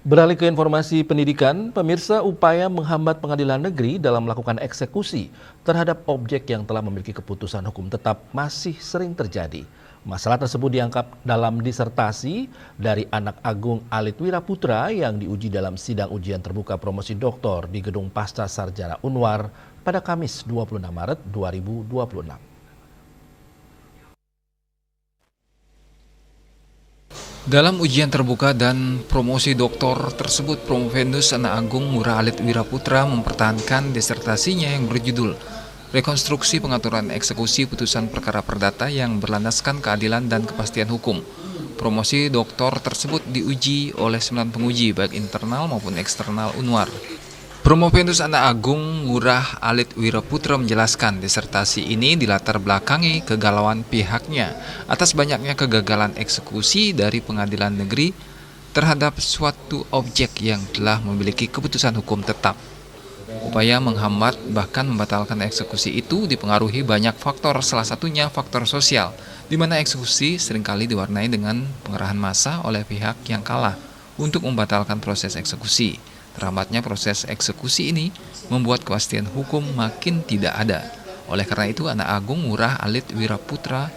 Beralih ke informasi pendidikan, pemirsa, upaya menghambat pengadilan negeri dalam melakukan eksekusi terhadap objek yang telah memiliki keputusan hukum tetap masih sering terjadi. Masalah tersebut diangkat dalam disertasi dari anak Agung Alit Wiraputra yang diuji dalam sidang ujian terbuka promosi doktor di Gedung Pasca Sarjana Unwar pada Kamis 26 Maret 2026. Dalam ujian terbuka dan promosi doktor tersebut, Promovendus Anak Agung Ngurah Alit Wiraputra mempertahankan disertasinya yang berjudul Rekonstruksi Pengaturan Eksekusi Putusan Perkara Perdata yang berlandaskan keadilan dan kepastian hukum. Promosi doktor tersebut diuji oleh 9 penguji, baik internal maupun eksternal Unwar. Promovendus Anak Agung Ngurah Alit Wiraputra menjelaskan disertasi ini dilatar belakangi kegalauan pihaknya atas banyaknya kegagalan eksekusi dari pengadilan negeri terhadap suatu objek yang telah memiliki keputusan hukum tetap. Upaya menghambat bahkan membatalkan eksekusi itu dipengaruhi banyak faktor, salah satunya faktor sosial, di mana eksekusi seringkali diwarnai dengan pengerahan massa oleh pihak yang kalah untuk membatalkan proses eksekusi. Terhambatnya proses eksekusi ini membuat kepastian hukum makin tidak ada. Oleh karena itu, Anak Agung Ngurah Alit Wiraputra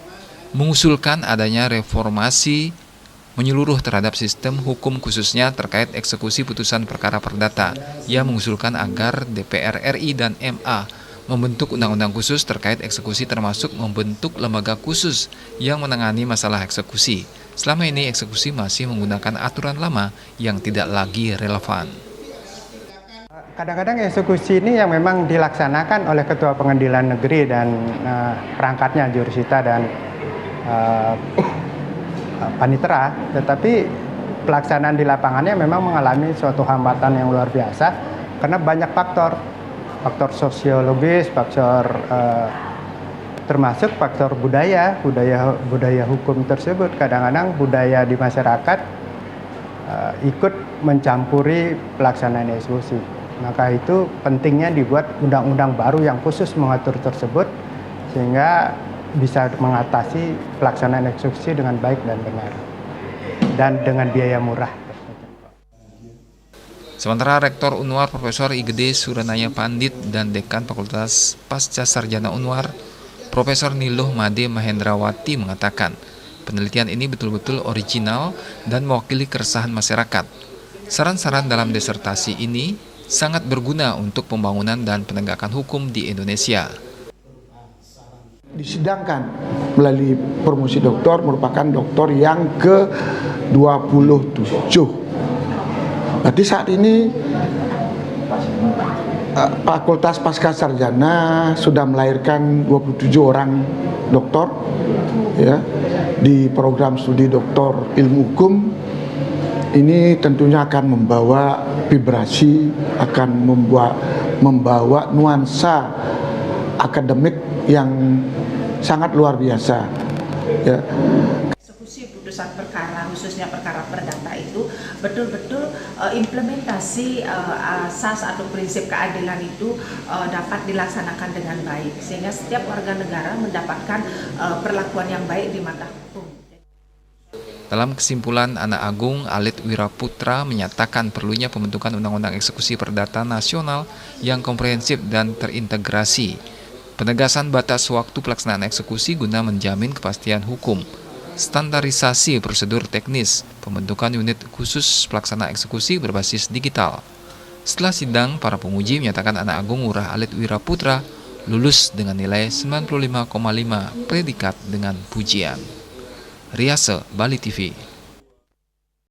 mengusulkan adanya reformasi menyeluruh terhadap sistem hukum khususnya terkait eksekusi putusan perkara perdata. Ia mengusulkan agar DPR RI dan MA membentuk undang-undang khusus terkait eksekusi, termasuk membentuk lembaga khusus yang menangani masalah eksekusi. Selama ini eksekusi masih menggunakan aturan lama yang tidak lagi relevan. Kadang-kadang eksekusi ini yang memang dilaksanakan oleh Ketua Pengadilan Negeri dan perangkatnya, jurusita dan panitera, tetapi pelaksanaan di lapangannya memang mengalami suatu hambatan yang luar biasa karena banyak faktor sosiologis, faktor termasuk faktor budaya hukum tersebut. Kadang-kadang budaya di masyarakat ikut mencampuri pelaksanaan eksekusi. Maka itu pentingnya dibuat undang-undang baru yang khusus mengatur tersebut sehingga bisa mengatasi pelaksanaan eksekusi dengan baik dan benar dan dengan biaya murah. Sementara Rektor Unwar Profesor Igede Suranaya Pandit dan Dekan Fakultas Pasca Sarjana Unwar Profesor Niluh Made Mahendrawati mengatakan penelitian ini betul-betul original dan mewakili keresahan masyarakat. Saran-saran dalam disertasi ini sangat berguna untuk pembangunan dan penegakan hukum di Indonesia. Disidangkan melalui promosi doktor merupakan doktor yang ke-27. Berarti saat ini Fakultas Pasca Sarjana sudah melahirkan 27 orang doktor ya, di program studi doktor ilmu hukum. Ini tentunya akan membawa vibrasi, akan membawa nuansa akademik yang sangat luar biasa. Ya. Eksekusi putusan perkara, khususnya perkara perdata itu betul-betul implementasi asas atau prinsip keadilan itu dapat dilaksanakan dengan baik, sehingga setiap warga negara mendapatkan perlakuan yang baik di mata hukum. Dalam kesimpulan, Anak Agung Alit Wiraputra menyatakan perlunya pembentukan Undang-Undang Eksekusi Perdata Nasional yang komprehensif dan terintegrasi. Penegasan batas waktu pelaksanaan eksekusi guna menjamin kepastian hukum. Standarisasi prosedur teknis, pembentukan unit khusus pelaksana eksekusi berbasis digital. Setelah sidang, para penguji menyatakan Anak Agung Ngurah Alit Wiraputra lulus dengan nilai 95,5 predikat dengan pujian. Riase, Bali TV.